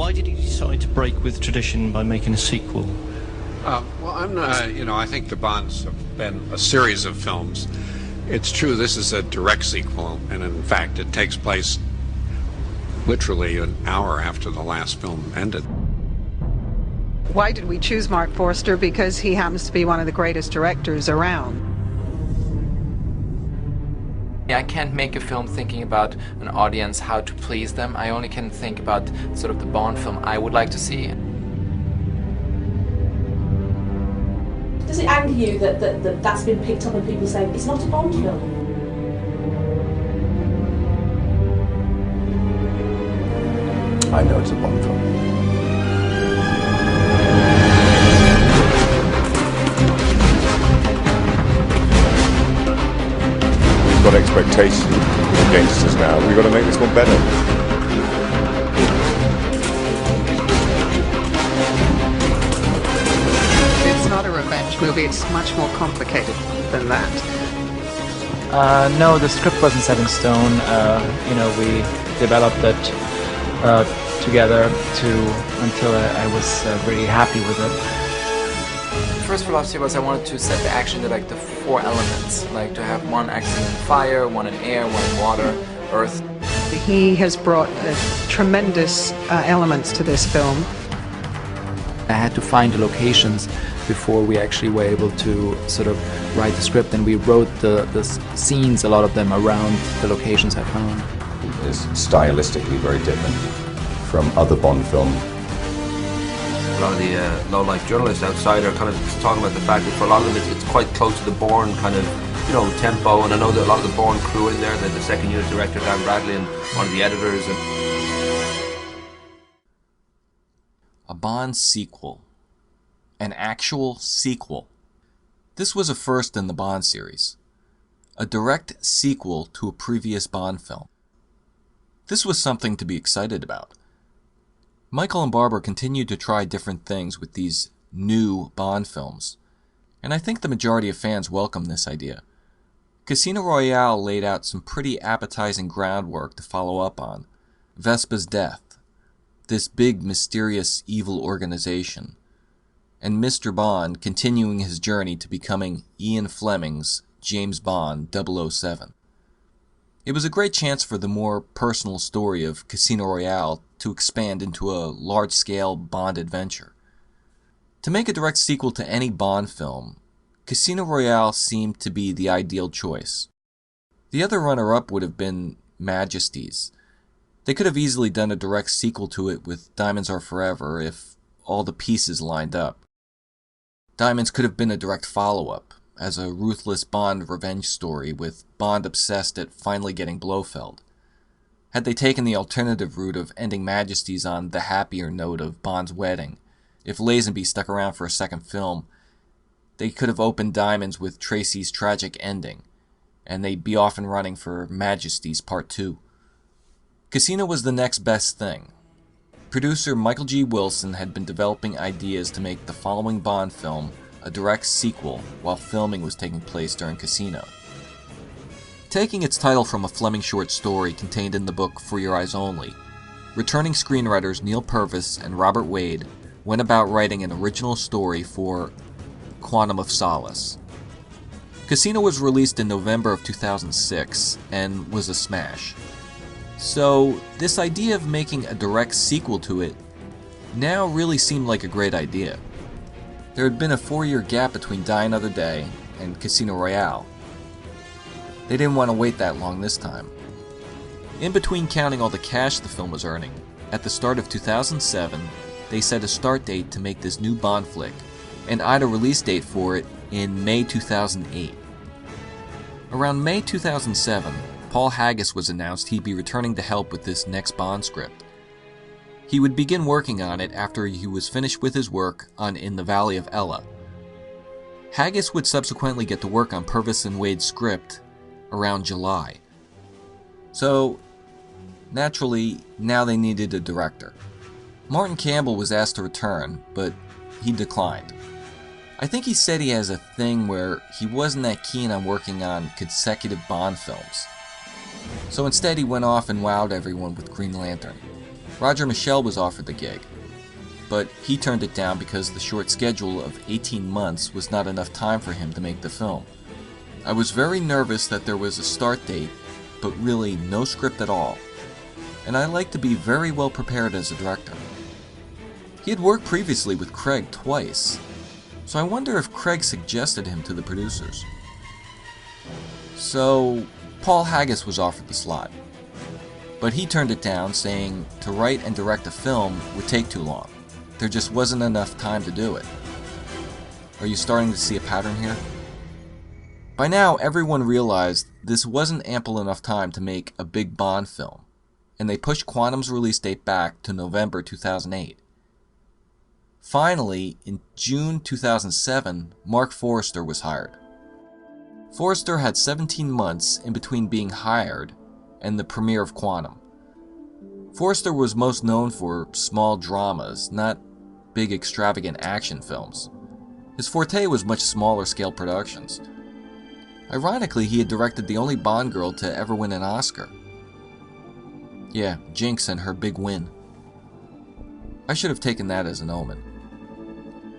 Why did he decide to break with tradition by making a sequel? Well, I'm not, I think the Bonds have been a series of films. It's true this is a direct sequel, and in fact it takes place literally an hour after the last film ended. Why did we choose Marc Forster? Because he happens to be one of the greatest directors around. I can't make a film thinking about an audience, how to please them. I only can think about sort of the Bond film I would like to see. Does it anger you that's been picked up and people saying it's not a Bond film? I know it's a Bond film. We've got expectations against us now. We've got to make this one better. It's not a revenge movie, it's much more complicated than that. No, the script wasn't set in stone. We developed it together until I was really happy with it. The first philosophy was I wanted to set the action to like the 4 elements, like to have one action in fire, one in air, one in water, earth. He has brought tremendous elements to this film. I had to find the locations before we actually were able to sort of write the script, and we wrote the scenes, a lot of them, around the locations I found. It's stylistically very different from other Bond films. A lot of the low-life journalists outside are kind of talking about the fact that for a lot of them it's quite close to the Bourne kind of, tempo, and I know that a lot of the Bourne crew in there, the second unit director Dan Bradley and one of the editors. A Bond sequel. An actual sequel. This was a first in the Bond series. A direct sequel to a previous Bond film. This was something to be excited about. Michael and Barbara continued to try different things with these new Bond films, and I think the majority of fans welcomed this idea. Casino Royale laid out some pretty appetizing groundwork to follow up on. Vespa's death, this big mysterious evil organization, and Mr. Bond continuing his journey to becoming Ian Fleming's James Bond 007. It was a great chance for the more personal story of Casino Royale to expand into a large-scale Bond adventure. To make a direct sequel to any Bond film, Casino Royale seemed to be the ideal choice. The other runner-up would have been Majesty's. They could have easily done a direct sequel to it with Diamonds Are Forever if all the pieces lined up. Diamonds could have been a direct follow-up, as a ruthless Bond revenge story with Bond obsessed at finally getting Blofeld. Had they taken the alternative route of ending Majesty's on the happier note of Bond's wedding, if Lazenby stuck around for a second film, they could have opened Diamonds with Tracy's tragic ending, and they'd be off and running for Majesty's Part 2. Casino was the next best thing. Producer Michael G. Wilson had been developing ideas to make the following Bond film a direct sequel while filming was taking place during Casino. Taking its title from a Fleming short story contained in the book For Your Eyes Only, returning screenwriters Neil Purvis and Robert Wade went about writing an original story for Quantum of Solace. Casino was released in November of 2006 and was a smash. So this idea of making a direct sequel to it now really seemed like a great idea. There had been a 4-year gap between Die Another Day and Casino Royale. They didn't want to wait that long this time. In between counting all the cash the film was earning, at the start of 2007, they set a start date to make this new Bond flick, and eyed a release date for it in May 2008. Around May 2007, Paul Haggis was announced he'd be returning to help with this next Bond script. He would begin working on it after he was finished with his work on In the Valley of Ella. Haggis would subsequently get to work on Purvis and Wade's script around July. So, naturally, now they needed a director. Martin Campbell was asked to return, but he declined. I think he said he has a thing where he wasn't that keen on working on consecutive Bond films. So instead he went off and wowed everyone with Green Lantern. Roger Michell was offered the gig, but he turned it down because the short schedule of 18 months was not enough time for him to make the film. I was very nervous that there was a start date, but really no script at all, and I like to be very well prepared as a director. He had worked previously with Craig twice, so I wonder if Craig suggested him to the producers. So Paul Haggis was offered the slot, but he turned it down, saying to write and direct a film would take too long. There just wasn't enough time to do it. Are you starting to see a pattern here? By now, everyone realized this wasn't ample enough time to make a big Bond film, and they pushed Quantum's release date back to November 2008. Finally, in June 2007, Marc Forster was hired. Forster had 17 months in between being hired and the premiere of Quantum. Forster was most known for small dramas, not big extravagant action films. His forte was much smaller scale productions. Ironically, he had directed the only Bond girl to ever win an Oscar. Yeah, Jinx and her big win. I should have taken that as an omen.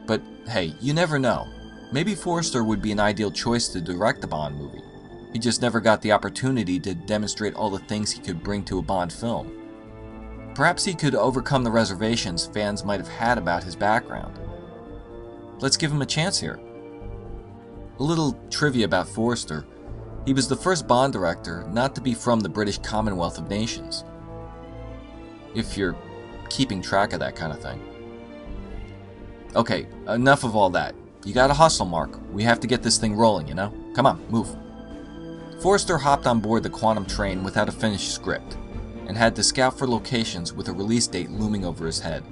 But hey, you never know. Maybe Forster would be an ideal choice to direct a Bond movie. He just never got the opportunity to demonstrate all the things he could bring to a Bond film. Perhaps he could overcome the reservations fans might have had about his background. Let's give him a chance here. A little trivia about Forster. He was the first Bond director not to be from the British Commonwealth of Nations. If you're keeping track of that kind of thing. Okay, enough of all that. You gotta hustle, Mark. We have to get this thing rolling, you know? Come on, move. Forster hopped on board the Quantum train without a finished script, and had to scout for locations with a release date looming over his head.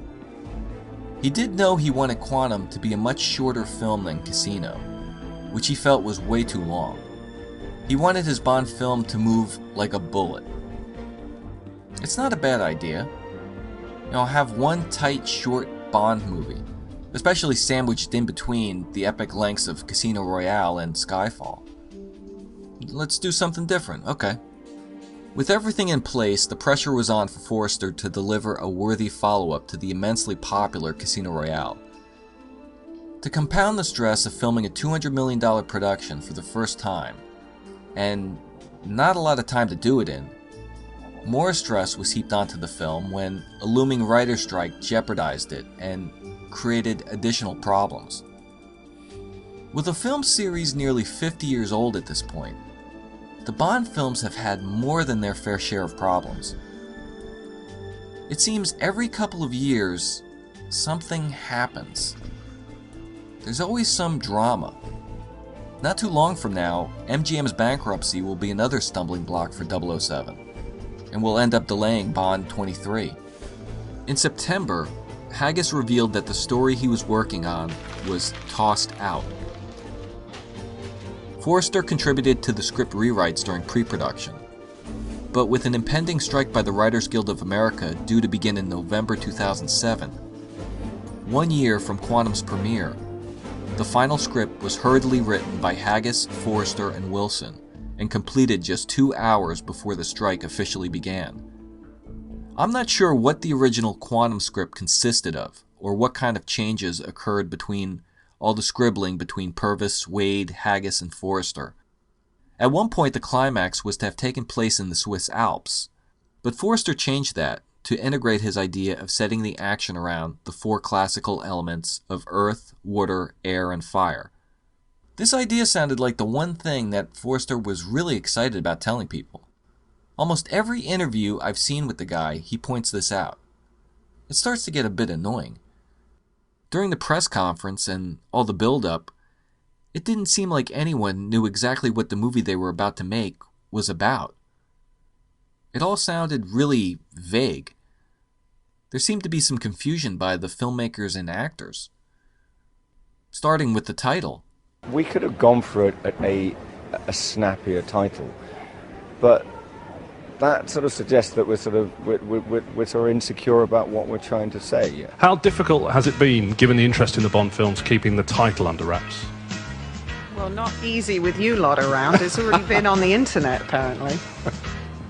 He did know he wanted Quantum to be a much shorter film than Casino, which he felt was way too long. He wanted his Bond film to move like a bullet. It's not a bad idea. You know, have one tight, short Bond movie, especially sandwiched in between the epic lengths of Casino Royale and Skyfall. Let's do something different, okay. With everything in place, the pressure was on for Forster to deliver a worthy follow-up to the immensely popular Casino Royale. To compound the stress of filming a $200 million production for the first time, and not a lot of time to do it in, more stress was heaped onto the film when a looming writer's strike jeopardized it and created additional problems. With a film series nearly 50 years old at this point, the Bond films have had more than their fair share of problems. It seems every couple of years, something happens. There's always some drama. Not too long from now, MGM's bankruptcy will be another stumbling block for 007, and will end up delaying Bond 23. In September, Haggis revealed that the story he was working on was tossed out. Forster contributed to the script rewrites during pre-production, but with an impending strike by the Writers Guild of America due to begin in November 2007, 1 year from Quantum's premiere, the final script was hurriedly written by Haggis, Forster, and Wilson, and completed just 2 hours before the strike officially began. I'm not sure what the original Quantum script consisted of, or what kind of changes occurred between all the scribbling between Purvis, Wade, Haggis, and Forster. At one point the climax was to have taken place in the Swiss Alps, but Forster changed that to integrate his idea of setting the action around the 4 classical elements of earth, water, air, and fire. This idea sounded like the one thing that Forster was really excited about telling people. Almost every interview I've seen with the guy, he points this out. It starts to get a bit annoying. During the press conference and all the build-up, it didn't seem like anyone knew exactly what the movie they were about to make was about. It all sounded really vague. There seemed to be some confusion by the filmmakers and actors. Starting with the title. We could have gone for a snappier title, but that sort of suggests that we're sort of insecure about what we're trying to say. How difficult has it been, given the interest in the Bond films, keeping the title under wraps? Well, not easy with you lot around. It's already been on the internet, apparently.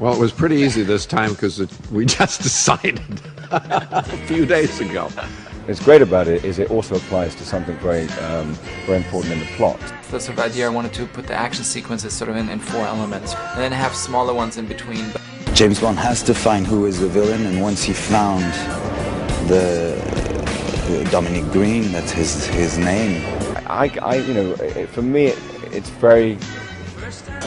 Well, it was pretty easy this time because we just decided. a few days ago. What's great about it is it also applies to something very, very important in the plot. The sort of idea I wanted to put the action sequences sort of in 4 elements, and then have smaller ones in between. James Bond has to find who is the villain, and once he found the Dominic Greene, that's his name. You know, for me, it's very.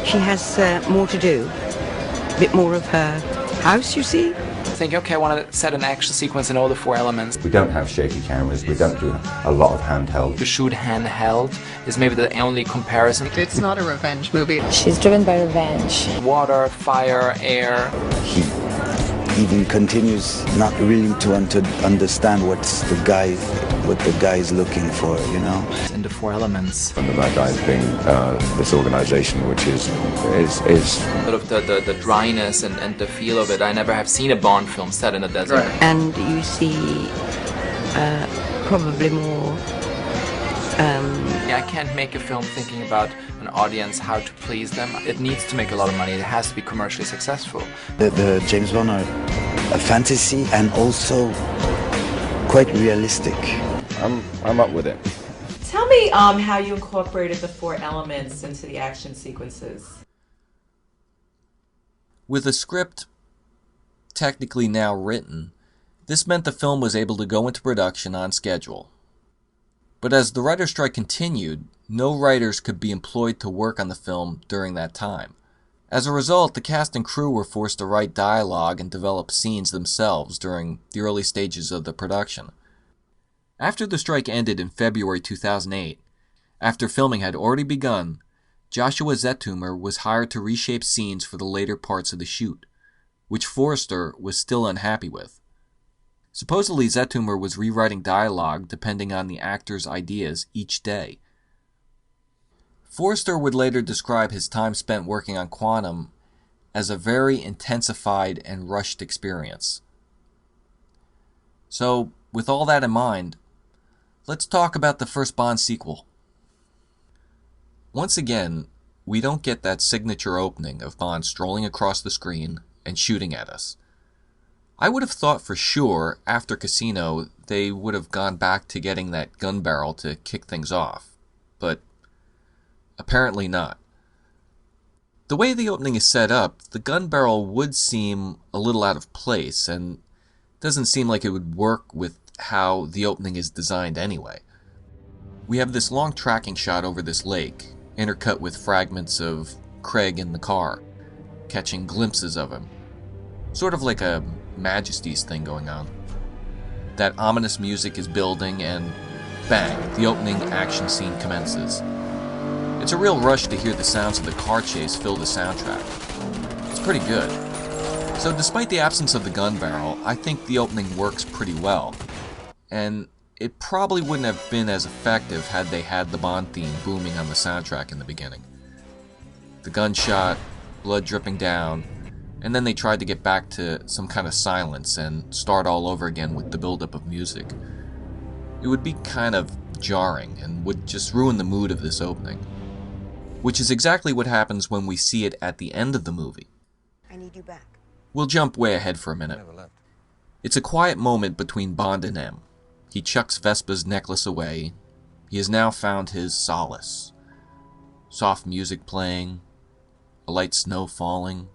She has more to do, a bit more of her house, you see. Think, okay, I want to set an action sequence in all the 4 elements. We don't have shaky cameras, we don't do a lot of handheld. To shoot handheld is maybe the only comparison. It's not a revenge movie. She's driven by revenge. Water, fire, air. He even continues not really to understand what the guy is looking for, you know. In the 4 elements. And the bad guys being this organization, which is sort of the dryness and the feel of it. I never have seen a Bond film set in a desert. Right. And you see probably more. I can't make a film thinking about an audience, how to please them. It needs to make a lot of money. It has to be commercially successful. The James Bond are a fantasy and also quite realistic. I'm up with it. Tell me how you incorporated the 4 elements into the action sequences. With the script technically now written, this meant the film was able to go into production on schedule. But as the writer's strike continued, no writers could be employed to work on the film during that time. As a result, the cast and crew were forced to write dialogue and develop scenes themselves during the early stages of the production. After the strike ended in February 2008, after filming had already begun, Joshua Zetumer was hired to reshape scenes for the later parts of the shoot, which Forster was still unhappy with. Supposedly, Zetumer was rewriting dialogue depending on the actor's ideas each day. Forster would later describe his time spent working on Quantum as a very intensified and rushed experience. So, with all that in mind, let's talk about the first Bond sequel. Once again, we don't get that signature opening of Bond strolling across the screen and shooting at us. I would have thought for sure, after Casino, they would have gone back to getting that gun barrel to kick things off, but apparently not. The way the opening is set up, the gun barrel would seem a little out of place, and doesn't seem like it would work with how the opening is designed anyway. We have this long tracking shot over this lake, intercut with fragments of Craig in the car, catching glimpses of him. Sort of like a Majesty's thing going on. That ominous music is building and bang, the opening action scene commences. It's a real rush to hear the sounds of the car chase fill the soundtrack. It's pretty good. So despite the absence of the gun barrel, I think the opening works pretty well. And it probably wouldn't have been as effective had they had the Bond theme booming on the soundtrack in the beginning. The gunshot, blood dripping down, and then they tried to get back to some kind of silence and start all over again with the buildup of music. It would be kind of jarring and would just ruin the mood of this opening. Which is exactly what happens when we see it at the end of the movie. I need you back. We'll jump way ahead for a minute. It's a quiet moment between Bond and M. He chucks Vespa's necklace away. He has now found his solace. Soft music playing, a light snow falling.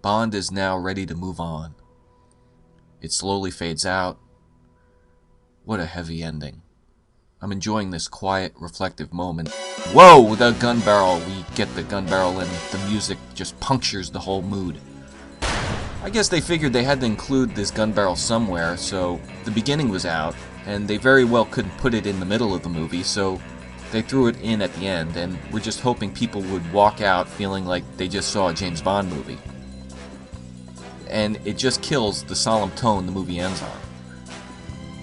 Bond is now ready to move on. It slowly fades out. What a heavy ending. I'm enjoying this quiet, reflective moment. Whoa! The gun barrel! We get the gun barrel and the music just punctures the whole mood. I guess they figured they had to include this gun barrel somewhere, so the beginning was out, and they very well couldn't put it in the middle of the movie, so they threw it in at the end, and we're just hoping people would walk out feeling like they just saw a James Bond movie. And it just kills the solemn tone the movie ends on.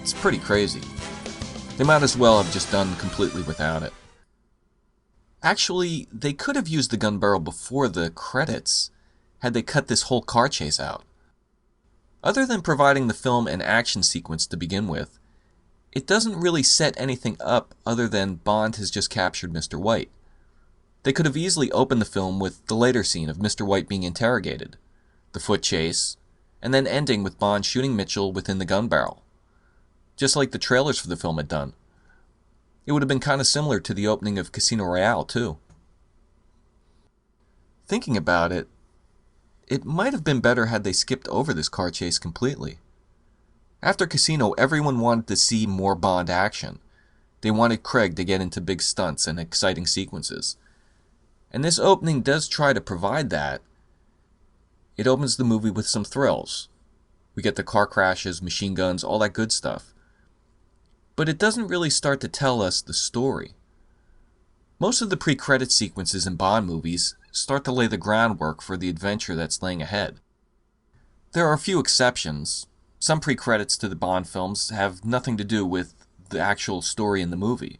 It's pretty crazy. They might as well have just done completely without it. Actually, they could have used the gun barrel before the credits, had they cut this whole car chase out. Other than providing the film an action sequence to begin with, it doesn't really set anything up other than Bond has just captured Mr. White. They could have easily opened the film with the later scene of Mr. White being interrogated, the foot chase, and then ending with Bond shooting Mitchell within the gun barrel, just like the trailers for the film had done. It would have been kind of similar to the opening of Casino Royale, too. Thinking about it, it might have been better had they skipped over this car chase completely. After Casino, everyone wanted to see more Bond action. They wanted Craig to get into big stunts and exciting sequences. And this opening does try to provide that. It opens the movie with some thrills. We get the car crashes, machine guns, all that good stuff. But it doesn't really start to tell us the story. Most of the pre-credit sequences in Bond movies start to lay the groundwork for the adventure that's laying ahead. There are a few exceptions. Some pre-credits to the Bond films have nothing to do with the actual story in the movie.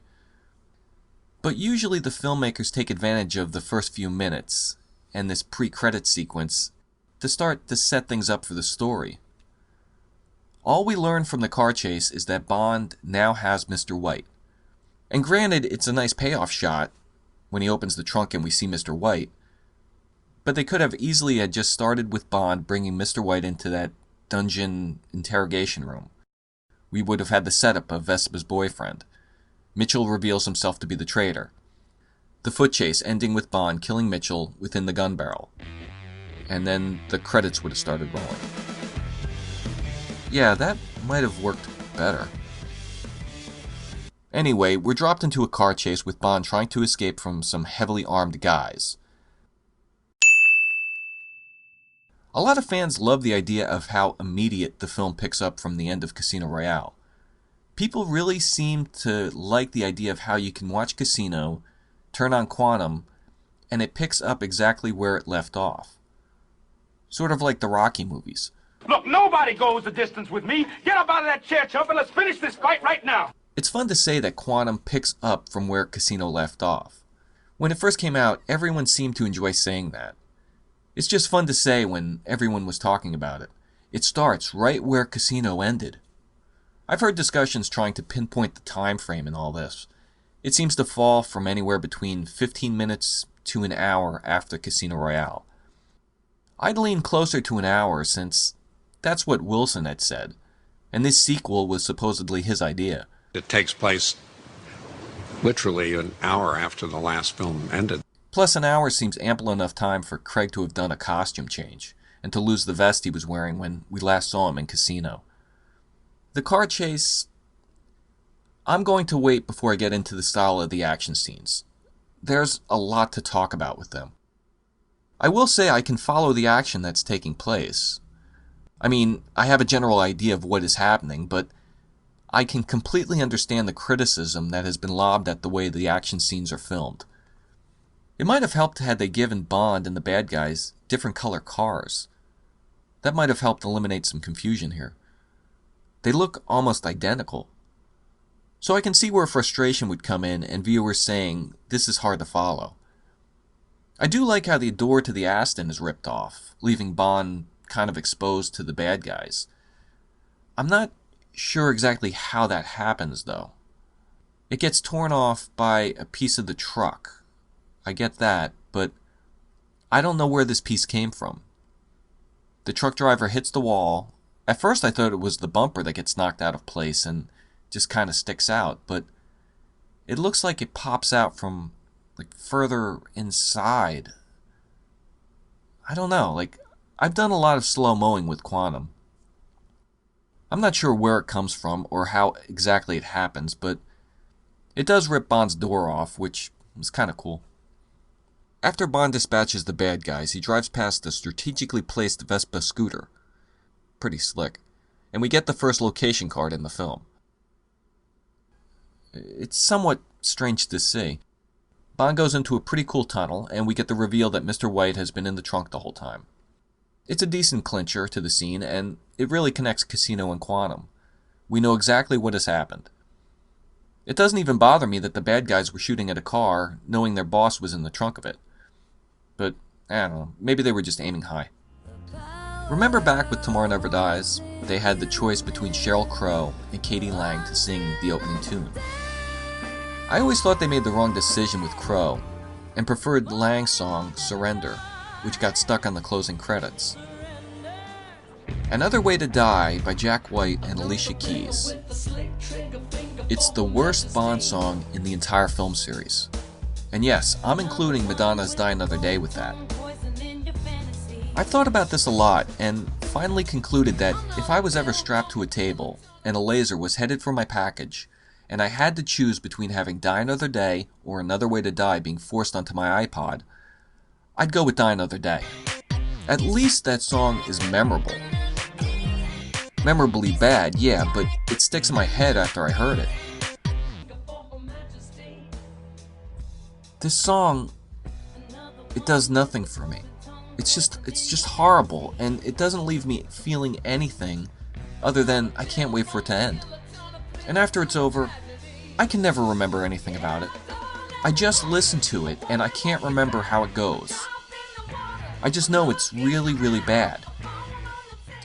But usually the filmmakers take advantage of the first few minutes and this pre-credit sequence to start to set things up for the story. All we learn from the car chase is that Bond now has Mr. White. And granted, it's a nice payoff shot when he opens the trunk and we see Mr. White, but they could have easily had just started with Bond bringing Mr. White into that dungeon interrogation room. We would have had the setup of Vespa's boyfriend. Mitchell reveals himself to be the traitor. The foot chase ending with Bond killing Mitchell within the gun barrel. And then the credits would have started rolling. Yeah, that might have worked better. Anyway, we're dropped into a car chase with Bond trying to escape from some heavily armed guys. A lot of fans love the idea of how immediate the film picks up from the end of Casino Royale. People really seem to like the idea of how you can watch Casino, turn on Quantum, and it picks up exactly where it left off. Sort of like the Rocky movies. Look, nobody goes the distance with me. Get up out of that chair, chump, and let's finish this fight right now. It's fun to say that Quantum picks up from where Casino left off. When it first came out, everyone seemed to enjoy saying that. It's just fun to say when everyone was talking about it. It starts right where Casino ended. I've heard discussions trying to pinpoint the time frame in all this. It seems to fall from anywhere between 15 minutes to an hour after Casino Royale. I'd lean closer to an hour since that's what Wilson had said, and this sequel was supposedly his idea. It takes place literally an hour after the last film ended. Plus, an hour seems ample enough time for Craig to have done a costume change, and to lose the vest he was wearing when we last saw him in Casino. The car chase... I'm going to wait before I get into the style of the action scenes. There's a lot to talk about with them. I will say I can follow the action that's taking place. I mean, I have a general idea of what is happening, but I can completely understand the criticism that has been lobbed at the way the action scenes are filmed. It might have helped had they given Bond and the bad guys different color cars. That might have helped eliminate some confusion here. They look almost identical. So I can see where frustration would come in and viewers saying, this is hard to follow. I do like how the door to the Aston is ripped off, leaving Bond kind of exposed to the bad guys. I'm not sure exactly how that happens, though. It gets torn off by a piece of the truck. I get that, but I don't know where this piece came from. The truck driver hits the wall. At first I thought it was the bumper that gets knocked out of place and just kind of sticks out, but it looks like it pops out from like further inside. I don't know, I've done a lot of slow mowing with Quantum. I'm not sure where it comes from or how exactly it happens, but it does rip Bond's door off, which is kind of cool. After Bond dispatches the bad guys, he drives past a strategically placed Vespa scooter. Pretty slick. And we get the first location card in the film. It's somewhat strange to see. Bond goes into a pretty cool tunnel, and we get the reveal that Mr. White has been in the trunk the whole time. It's a decent clincher to the scene, and it really connects Casino and Quantum. We know exactly what has happened. It doesn't even bother me that the bad guys were shooting at a car, knowing their boss was in the trunk of it. But, I don't know, maybe they were just aiming high. Remember back with Tomorrow Never Dies? They had the choice between Sheryl Crow and Katie Lang to sing the opening tune. I always thought they made the wrong decision with Crow, and preferred Lang's song, Surrender, which got stuck on the closing credits. Another Way to Die by Jack White and Alicia Keys. It's the worst Bond song in the entire film series. And yes, I'm including Madonna's Die Another Day with that. I've thought about this a lot and finally concluded that if I was ever strapped to a table and a laser was headed for my package and I had to choose between having Die Another Day or Another Way to Die being forced onto my iPod, I'd go with Die Another Day. At least that song is memorable. Memorably bad, yeah, but it sticks in my head after I heard it. This song, it does nothing for me. It's just horrible, and it doesn't leave me feeling anything other than I can't wait for it to end. And after it's over, I can never remember anything about it. I just listen to it, and I can't remember how it goes. I just know it's really, really bad.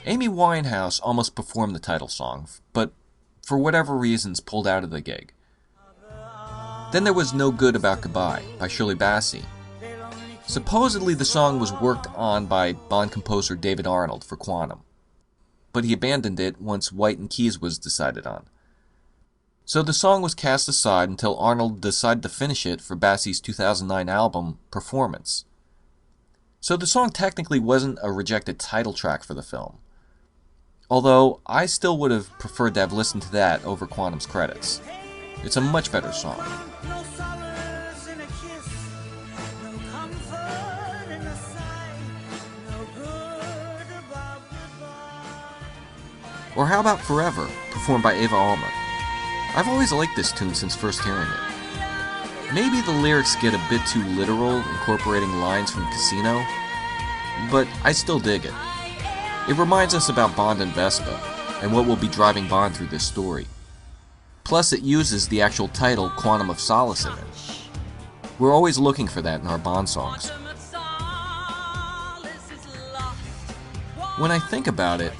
Amy Winehouse almost performed the title song, but for whatever reasons pulled out of the gig. Then there was No Good About Goodbye by Shirley Bassey. Supposedly the song was worked on by Bond composer David Arnold for Quantum, but he abandoned it once White and Keys was decided on. So the song was cast aside until Arnold decided to finish it for Bassey's 2009 album, Performance. So the song technically wasn't a rejected title track for the film, although I still would have preferred to have listened to that over Quantum's credits. It's a much better song. Or how about Forever, performed by Ava Alma? I've always liked this tune since first hearing it. Maybe the lyrics get a bit too literal, incorporating lines from Casino, but I still dig it. It reminds us about Bond and Vespa, and what will be driving Bond through this story. Plus it uses the actual title, Quantum of Solace, in it. We're always looking for that in our Bond songs. When I think about it,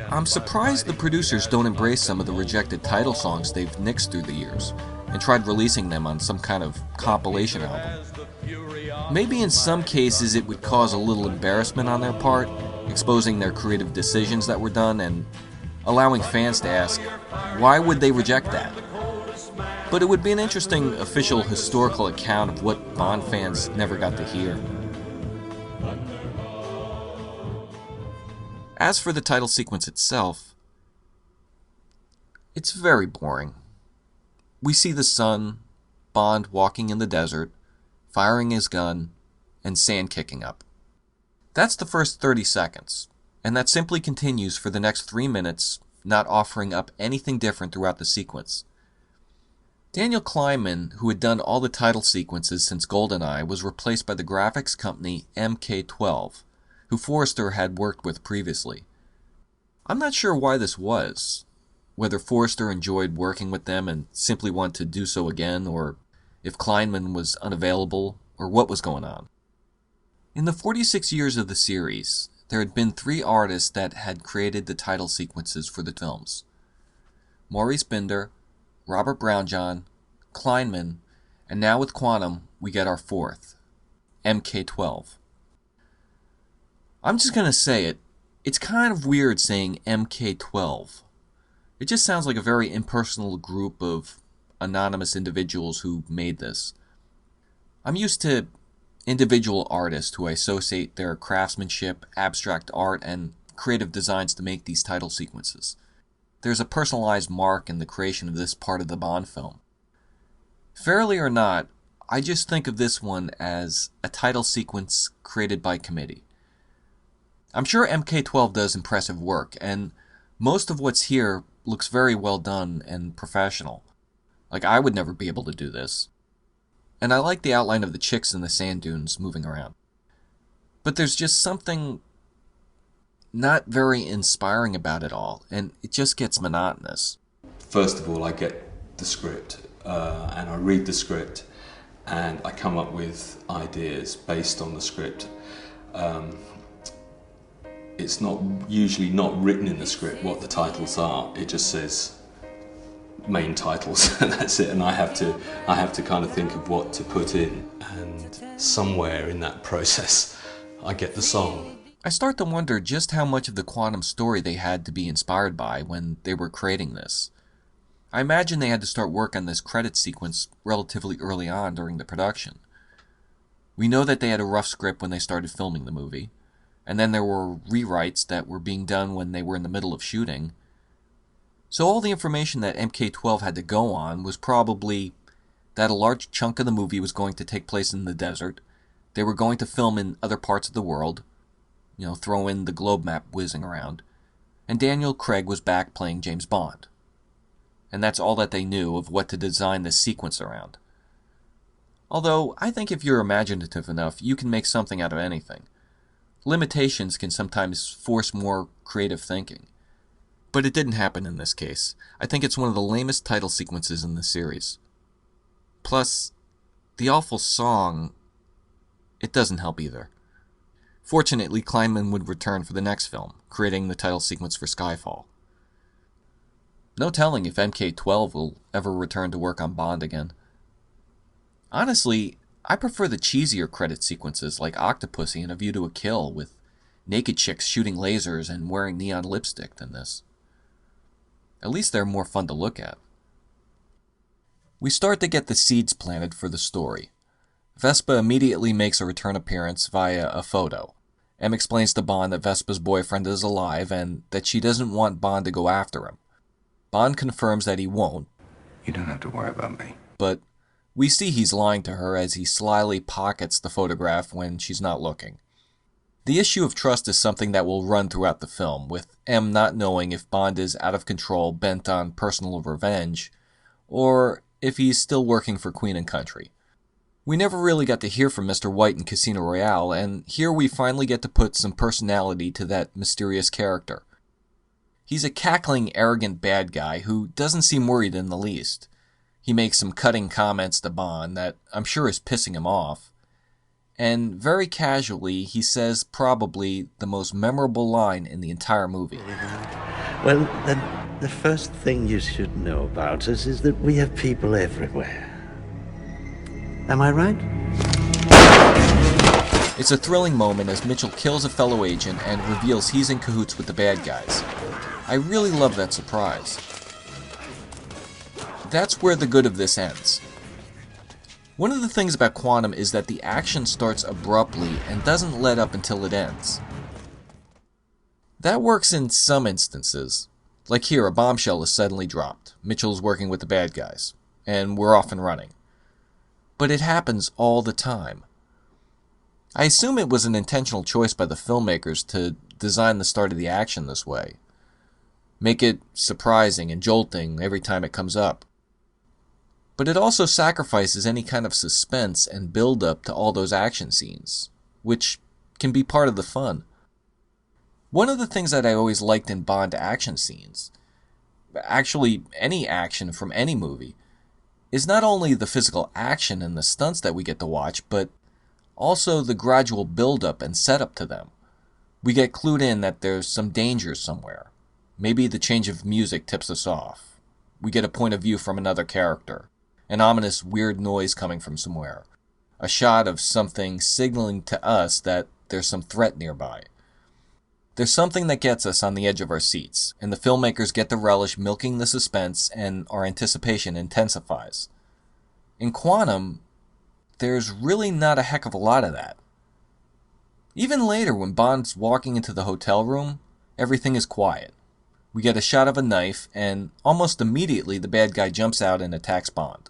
I'm surprised the producers don't embrace some of the rejected title songs they've nixed through the years, and tried releasing them on some kind of compilation album. Maybe in some cases it would cause a little embarrassment on their part, exposing their creative decisions that were done and allowing fans to ask, why would they reject that? But it would be an interesting official historical account of what Bond fans never got to hear. As for the title sequence itself, it's very boring. We see the sun, Bond walking in the desert, firing his gun, and sand kicking up. That's the first 30 seconds, and that simply continues for the next 3 minutes, not offering up anything different throughout the sequence. Daniel Kleinman, who had done all the title sequences since GoldenEye, was replaced by the graphics company MK12, who Forster had worked with previously. I'm not sure why this was, whether Forster enjoyed working with them and simply wanted to do so again, or if Kleinman was unavailable, or what was going on. In the 46 years of the series, there had been 3 artists that had created the title sequences for the films. Maurice Binder, Robert Brownjohn, Kleinman, and now with Quantum, we get our 4th, MK12. I'm just going to say it, it's kind of weird saying MK12. It just sounds like a very impersonal group of anonymous individuals who made this. I'm used to individual artists who I associate their craftsmanship, abstract art, and creative designs to make these title sequences. There's a personalized mark in the creation of this part of the Bond film. Fairly or not, I just think of this one as a title sequence created by committee. I'm sure MK12 does impressive work, and most of what's here looks very well done and professional. Like, I would never be able to do this. And I like the outline of the chicks in the sand dunes moving around. But there's just something not very inspiring about it all, and it just gets monotonous. First of all, I get the script, and I read the script, and I come up with ideas based on the script. It's usually not written in the script what the titles are. It just says main titles, and that's it. And I have to kind of think of what to put in. And somewhere in that process, I get the song. I start to wonder just how much of the Quantum story they had to be inspired by when they were creating this. I imagine they had to start work on this credit sequence relatively early on during the production. We know that they had a rough script when they started filming the movie, and then there were rewrites that were being done when they were in the middle of shooting. So all the information that MK12 had to go on was probably that a large chunk of the movie was going to take place in the desert, they were going to film in other parts of the world, throw in the globe map whizzing around, and Daniel Craig was back playing James Bond. And that's all that they knew of what to design this sequence around. Although, I think if you're imaginative enough, you can make something out of anything. Limitations can sometimes force more creative thinking. But it didn't happen in this case. I think it's one of the lamest title sequences in the series. Plus, the awful song, it doesn't help either. Fortunately, Kleinman would return for the next film, creating the title sequence for Skyfall. No telling if MK12 will ever return to work on Bond again. Honestly, I prefer the cheesier credit sequences like Octopussy and A View to a Kill with naked chicks shooting lasers and wearing neon lipstick than this. At least they're more fun to look at. We start to get the seeds planted for the story. Vespa immediately makes a return appearance via a photo. M explains to Bond that Vespa's boyfriend is alive and that she doesn't want Bond to go after him. Bond confirms that he won't. You don't have to worry about me. But we see he's lying to her as he slyly pockets the photograph when she's not looking. The issue of trust is something that will run throughout the film, with M not knowing if Bond is out of control, bent on personal revenge, or if he's still working for Queen and Country. We never really got to hear from Mr. White in Casino Royale, and here we finally get to put some personality to that mysterious character. He's a cackling, arrogant bad guy who doesn't seem worried in the least. He makes some cutting comments to Bond that I'm sure is pissing him off. And very casually, he says probably the most memorable line in the entire movie. Well, then, the first thing you should know about us is that we have people everywhere. Am I right? It's a thrilling moment as Mitchell kills a fellow agent and reveals he's in cahoots with the bad guys. I really love that surprise. That's where the good of this ends. One of the things about Quantum is that the action starts abruptly and doesn't let up until it ends. That works in some instances. Like here, a bombshell is suddenly dropped. Mitchell's working with the bad guys, and we're off and running. But it happens all the time. I assume it was an intentional choice by the filmmakers to design the start of the action this way. Make it surprising and jolting every time it comes up. But it also sacrifices any kind of suspense and build-up to all those action scenes, which can be part of the fun. One of the things that I always liked in Bond action scenes, actually any action from any movie, is not only the physical action and the stunts that we get to watch, but also the gradual build-up and setup to them. We get clued in that there's some danger somewhere. Maybe the change of music tips us off. We get a point of view from another character. An ominous weird noise coming from somewhere. A shot of something signaling to us that there's some threat nearby. There's something that gets us on the edge of our seats, and the filmmakers get to relish milking the suspense, and our anticipation intensifies. In Quantum, there's really not a heck of a lot of that. Even later, when Bond's walking into the hotel room, everything is quiet. We get a shot of a knife, and almost immediately the bad guy jumps out and attacks Bond.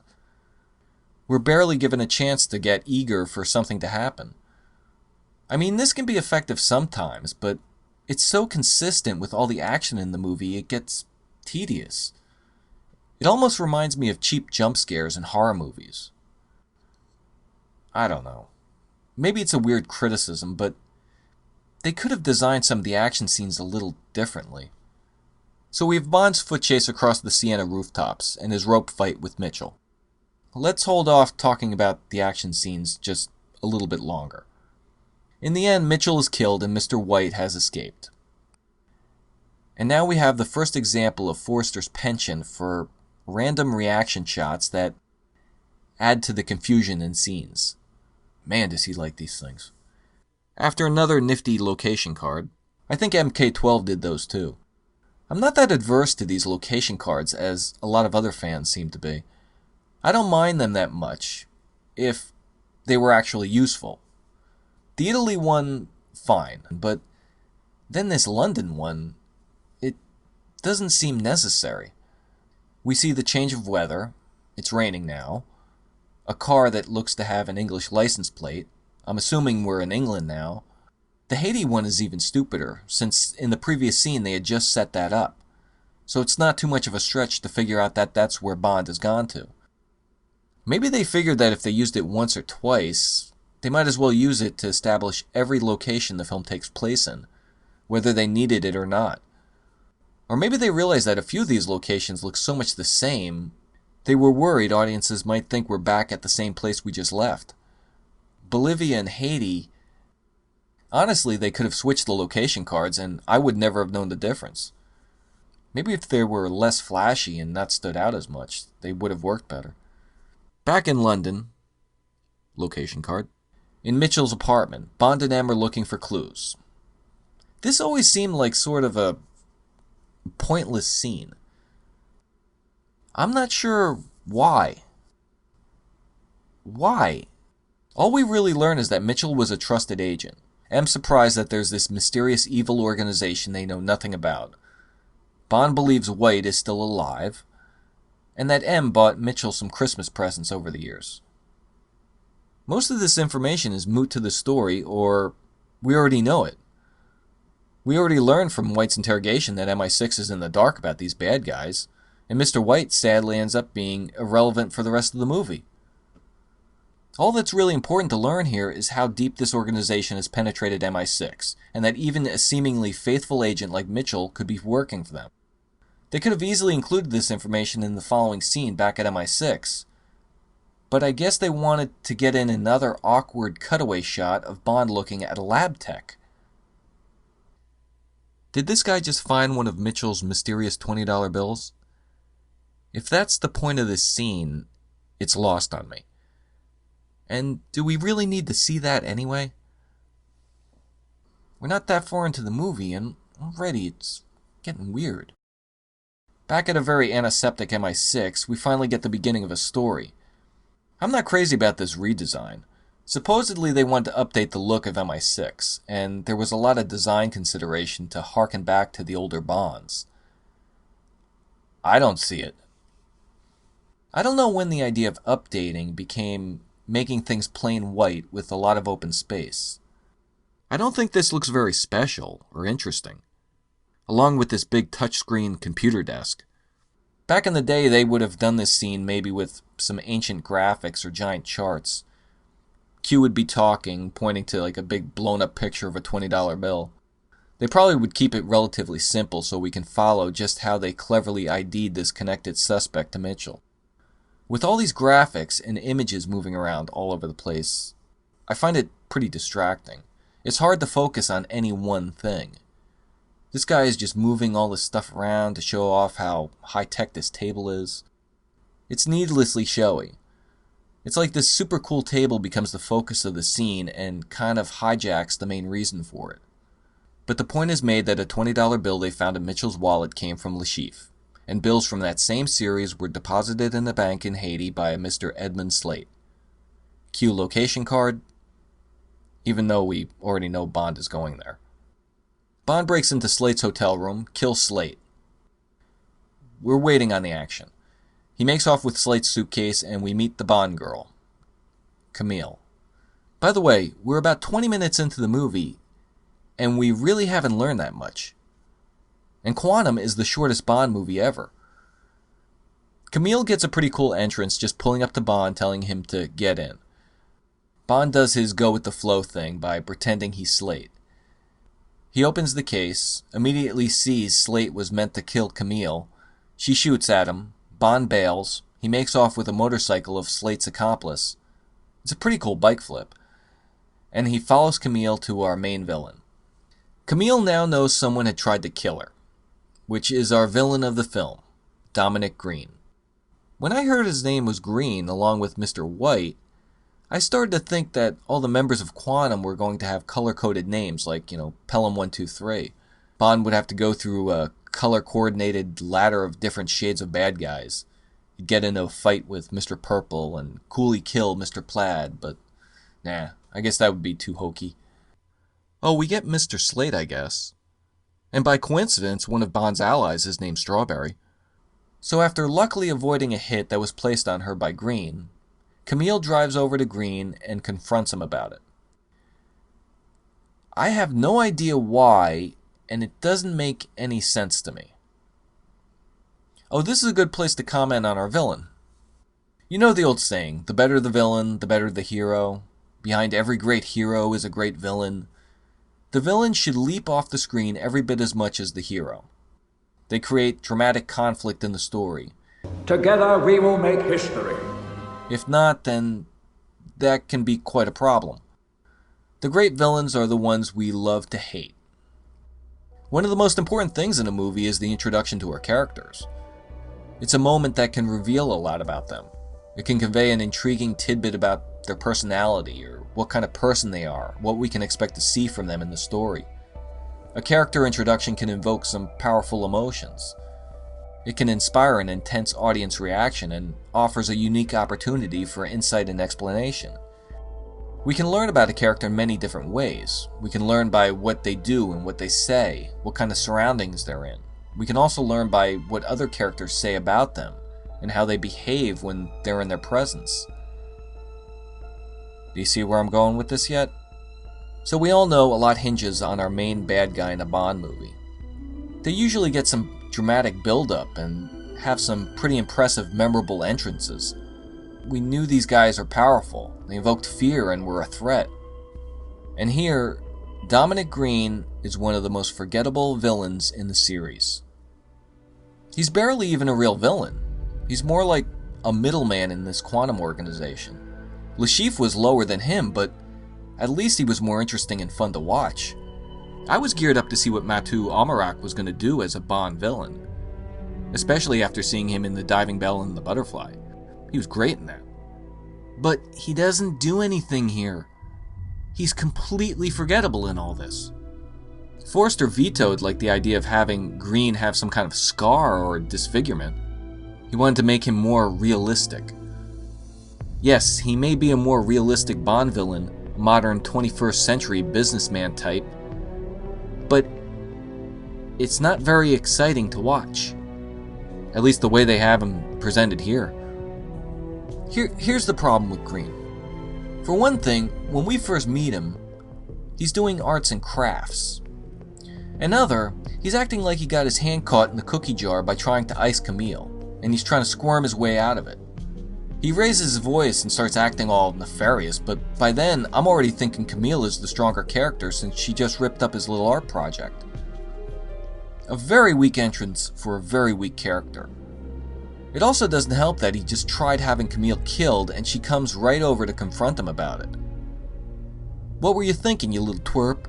We're barely given a chance to get eager for something to happen. I mean, this can be effective sometimes, but it's so consistent with all the action in the movie, it gets tedious. It almost reminds me of cheap jump scares in horror movies. I don't know. Maybe it's a weird criticism, but they could have designed some of the action scenes a little differently. So we have Bond's foot chase across the Siena rooftops and his rope fight with Mitchell. Let's hold off talking about the action scenes just a little bit longer. In the end, Mitchell is killed and Mr. White has escaped. And now we have the first example of Forster's penchant for random reaction shots that add to the confusion in scenes. Man, does he like these things. After another nifty location card. I think MK12 did those too. I'm not that adverse to these location cards as a lot of other fans seem to be. I don't mind them that much if they were actually useful. The Italy one, fine, but then this London one, it doesn't seem necessary. We see the change of weather, it's raining now, a car that looks to have an English license plate, I'm assuming we're in England now. The Haiti one is even stupider, since in the previous scene they had just set that up. So it's not too much of a stretch to figure out that that's where Bond has gone to. Maybe they figured that if they used it once or twice, they might as well use it to establish every location the film takes place in, whether they needed it or not. Or maybe they realized that a few of these locations look so much the same, they were worried audiences might think we're back at the same place we just left. Bolivia and Haiti, honestly, they could have switched the location cards and I would never have known the difference. Maybe if they were less flashy and not stood out as much, they would have worked better. Back in London, location card, in Mitchell's apartment, Bond and M are looking for clues. This always seemed like sort of a pointless scene. I'm not sure why. Why? All we really learn is that Mitchell was a trusted agent. M's surprised that there's this mysterious evil organization they know nothing about. Bond believes White is still alive, and that M bought Mitchell some Christmas presents over the years. Most of this information is moot to the story, or we already know it. We already learned from White's interrogation that MI6 is in the dark about these bad guys, and Mr. White sadly ends up being irrelevant for the rest of the movie. All that's really important to learn here is how deep this organization has penetrated MI6, and that even a seemingly faithful agent like Mitchell could be working for them. They could have easily included this information in the following scene back at MI6, but I guess they wanted to get in another awkward cutaway shot of Bond looking at a lab tech. Did this guy just find one of Mitchell's mysterious $20 bills? If that's the point of this scene, it's lost on me. And do we really need to see that anyway? We're not that far into the movie, and already it's getting weird. Back at a very antiseptic MI6, we finally get the beginning of a story. I'm not crazy about this redesign. Supposedly they wanted to update the look of MI6, and there was a lot of design consideration to harken back to the older Bonds. I don't see it. I don't know when the idea of updating became making things plain white with a lot of open space. I don't think this looks very special or interesting, along with this big touchscreen computer desk. Back in the day, they would have done this scene maybe with some ancient graphics or giant charts. Q would be talking, pointing to like a big blown up picture of a $20 bill. They probably would keep it relatively simple so we can follow just how they cleverly ID'd this connected suspect to Mitchell. With all these graphics and images moving around all over the place, I find it pretty distracting. It's hard to focus on any one thing. This guy is just moving all this stuff around to show off how high-tech this table is. It's needlessly showy. It's like this super cool table becomes the focus of the scene and kind of hijacks the main reason for it. But the point is made that a $20 bill they found in Mitchell's wallet came from Le Chiffre, and bills from that same series were deposited in the bank in Haiti by a Mr. Edmund Slate. Cue location card, even though we already know Bond is going there. Bond breaks into Slate's hotel room, kills Slate. We're waiting on the action. He makes off with Slate's suitcase and we meet the Bond girl, Camille. By the way, we're about 20 minutes into the movie and we really haven't learned that much. And Quantum is the shortest Bond movie ever. Camille gets a pretty cool entrance just pulling up to Bond telling him to get in. Bond does his go with the flow thing by pretending he's Slate. He opens the case, immediately sees Slate was meant to kill Camille. She shoots at him. Bond bails. He makes off with a motorcycle of Slate's accomplice. It's a pretty cool bike flip. And he follows Camille to our main villain. Camille now knows someone had tried to kill her, which is our villain of the film, Dominic Greene. When I heard his name was Greene along with Mr. White, I started to think that all the members of Quantum were going to have color-coded names, like, Pelham 123. Bond would have to go through a color-coordinated ladder of different shades of bad guys. He'd get into a fight with Mr. Purple and coolly kill Mr. Plaid, but nah, I guess that would be too hokey. Oh, we get Mr. Slate, I guess. And by coincidence, one of Bond's allies is named Strawberry. So after luckily avoiding a hit that was placed on her by Greene, Camille drives over to Greene and confronts him about it. I have no idea why, and it doesn't make any sense to me. Oh, this is a good place to comment on our villain. You know the old saying, the better the villain, the better the hero. Behind every great hero is a great villain. The villain should leap off the screen every bit as much as the hero. They create dramatic conflict in the story. Together we will make history. If not, then that can be quite a problem. The great villains are the ones we love to hate. One of the most important things in a movie is the introduction to our characters. It's a moment that can reveal a lot about them. It can convey an intriguing tidbit about their personality, or what kind of person they are, what we can expect to see from them in the story. A character introduction can invoke some powerful emotions. It can inspire an intense audience reaction and offers a unique opportunity for insight and explanation. We can learn about a character in many different ways. We can learn by what they do and what they say, what kind of surroundings they're in. We can also learn by what other characters say about them, and how they behave when they're in their presence. Do you see where I'm going with this yet? So we all know a lot hinges on our main bad guy in a Bond movie. They usually get some dramatic build-up and have some pretty impressive, memorable entrances. We knew these guys are powerful. They evoked fear and were a threat. And here, Dominic Greene is one of the most forgettable villains in the series. He's barely even a real villain. He's more like a middleman in this Quantum organization. Le Chiffre was lower than him, but at least he was more interesting and fun to watch. I was geared up to see what Mathieu Amalric was going to do as a Bond villain, especially after seeing him in The Diving Bell and The Butterfly. He was great in that. But he doesn't do anything here. He's completely forgettable in all this. Forster vetoed the idea of having Greene have some kind of scar or disfigurement. He wanted to make him more realistic. Yes, he may be a more realistic Bond villain, a modern 21st century businessman type, but it's not very exciting to watch. At least the way they have him presented here. Here's the problem with Greene. For one thing, when we first meet him, he's doing arts and crafts. Another, he's acting like he got his hand caught in the cookie jar by trying to ice Camille, and he's trying to squirm his way out of it. He raises his voice and starts acting all nefarious, but by then, I'm already thinking Camille is the stronger character since she just ripped up his little art project. A very weak entrance for a very weak character. It also doesn't help that he just tried having Camille killed and she comes right over to confront him about it. What were you thinking, you little twerp?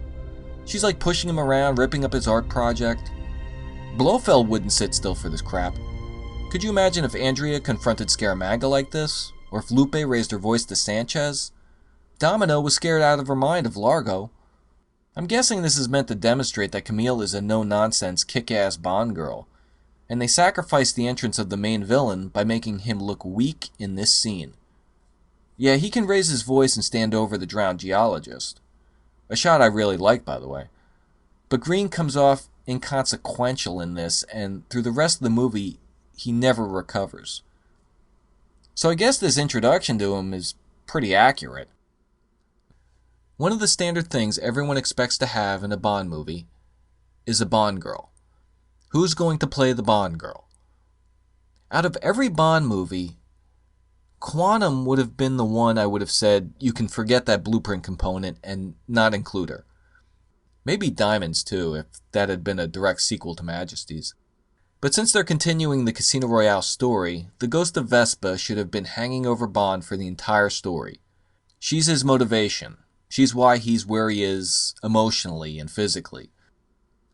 She's like pushing him around, ripping up his art project. Blofeld wouldn't sit still for this crap. Could you imagine if Andrea confronted Scaramanga like this? Or if Lupe raised her voice to Sanchez? Domino was scared out of her mind of Largo. I'm guessing this is meant to demonstrate that Camille is a no-nonsense, kick-ass Bond girl, and they sacrificed the entrance of the main villain by making him look weak in this scene. Yeah, he can raise his voice and stand over the drowned geologist. A shot I really like, by the way. But Greene comes off inconsequential in this, and through the rest of the movie, he never recovers. So I guess this introduction to him is pretty accurate. One of the standard things everyone expects to have in a Bond movie is a Bond girl. Who's going to play the Bond girl? Out of every Bond movie, Quantum would have been the one I would have said you can forget that blueprint component and not include her. Maybe Diamonds too, if that had been a direct sequel to Majesty's. But since they're continuing the Casino Royale story, the ghost of Vespa should have been hanging over Bond for the entire story. She's his motivation. She's why he's where he is emotionally and physically.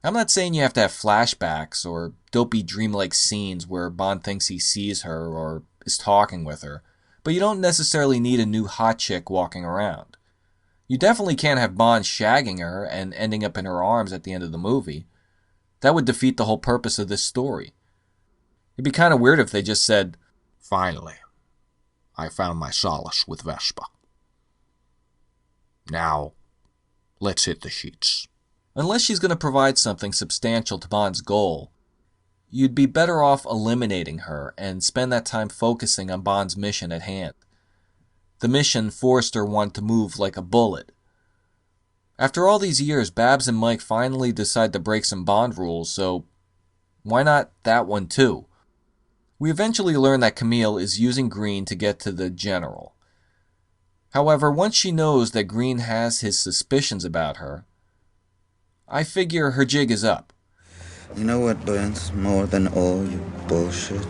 I'm not saying you have to have flashbacks or dopey dreamlike scenes where Bond thinks he sees her or is talking with her, but you don't necessarily need a new hot chick walking around. You definitely can't have Bond shagging her and ending up in her arms at the end of the movie. That would defeat the whole purpose of this story. It'd be kind of weird if they just said, "Finally, I found my solace with Vespa. Now, let's hit the sheets." Unless she's going to provide something substantial to Bond's goal, you'd be better off eliminating her and spend that time focusing on Bond's mission at hand. The mission Forster wanted to move like a bullet. After all these years, Babs and Mike finally decide to break some Bond rules, so why not that one too? We eventually learn that Camille is using Greene to get to the General. However, once she knows that Greene has his suspicions about her, I figure her jig is up. You know what burns more than all your bullshit?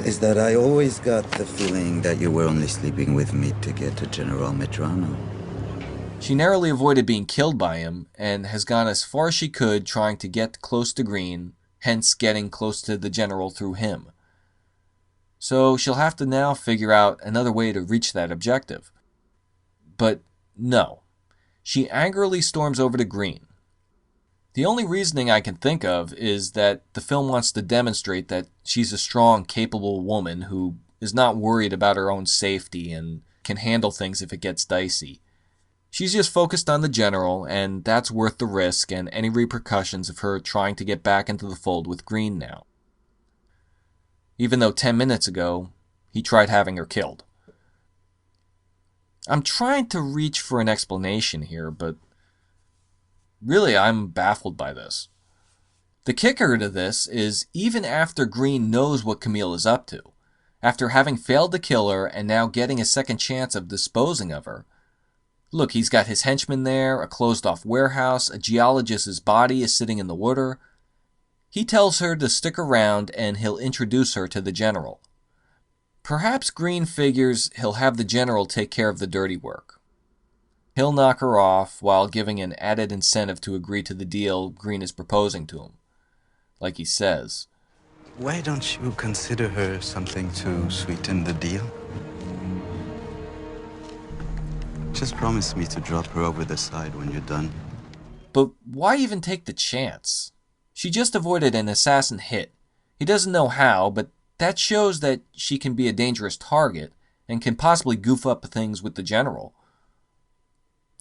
Is that I always got the feeling that you were only sleeping with me to get to General Medrano. She narrowly avoided being killed by him and has gone as far as she could trying to get close to Greene, hence getting close to the General through him. So she'll have to now figure out another way to reach that objective. But no. She angrily storms over to Greene. The only reasoning I can think of is that the film wants to demonstrate that she's a strong, capable woman who is not worried about her own safety and can handle things if it gets dicey. She's just focused on the General, and that's worth the risk and any repercussions of her trying to get back into the fold with Greene now. Even though 10 minutes ago, he tried having her killed. I'm trying to reach for an explanation here, but really, I'm baffled by this. The kicker to this is even after Greene knows what Camille is up to, after having failed to kill her and now getting a second chance of disposing of her. Look, he's got his henchman there, a closed-off warehouse, a geologist's body is sitting in the water. He tells her to stick around and he'll introduce her to the General. Perhaps Greene figures he'll have the General take care of the dirty work. He'll knock her off while giving an added incentive to agree to the deal Greene is proposing to him. Like he says, Why don't you consider her something to sweeten the deal? Just promise me to drop her over the side when you're done. But why even take the chance? She just avoided an assassin hit. He doesn't know how, but that shows that she can be a dangerous target and can possibly goof up things with the General.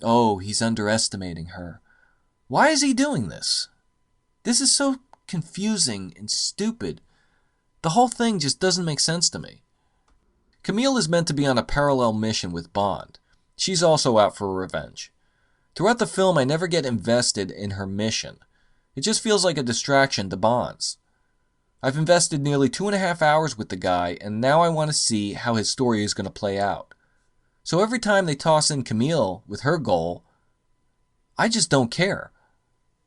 Oh, he's underestimating her. Why is he doing this? This is so confusing and stupid. The whole thing just doesn't make sense to me. Camille is meant to be on a parallel mission with Bond. She's also out for revenge. Throughout the film, I never get invested in her mission. It just feels like a distraction to Bond's. I've invested nearly 2.5 hours with the guy, and now I want to see how his story is going to play out. So every time they toss in Camille with her goal, I just don't care.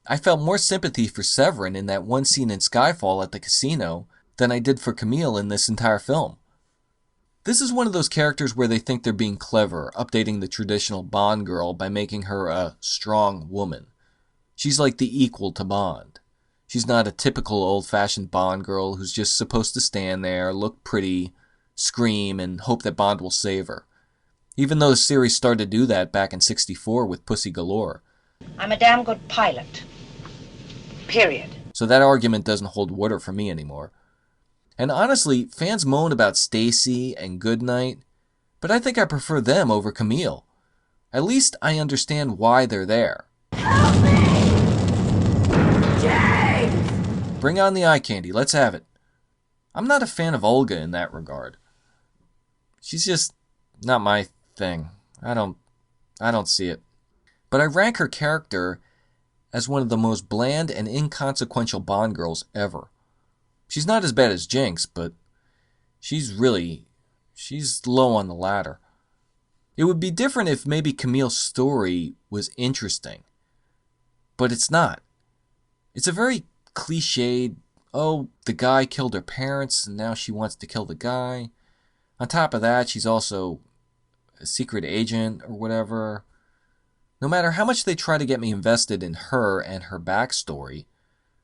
I felt more sympathy for Severin in that one scene in Skyfall at the casino than I did for Camille in this entire film. This is one of those characters where they think they're being clever, updating the traditional Bond girl by making her a strong woman. She's like the equal to Bond. She's not a typical old-fashioned Bond girl who's just supposed to stand there, look pretty, scream, and hope that Bond will save her. Even though the series started to do that back in '64 with Pussy Galore. I'm a damn good pilot. Period. So that argument doesn't hold water for me anymore. And honestly, fans moan about Stacy and Goodnight, but I think I prefer them over Camille. At least I understand why they're there. Help me! James! Bring on the eye candy, let's have it. I'm not a fan of Olga in that regard. She's just not my thing. I don't see it. But I rank her character as one of the most bland and inconsequential Bond girls ever. She's not as bad as Jinx, but she's low on the ladder. It would be different if maybe Camille's story was interesting. But it's not. It's a very cliched, oh, the guy killed her parents and now she wants to kill the guy. On top of that, she's also a secret agent or whatever. No matter how much they try to get me invested in her and her backstory,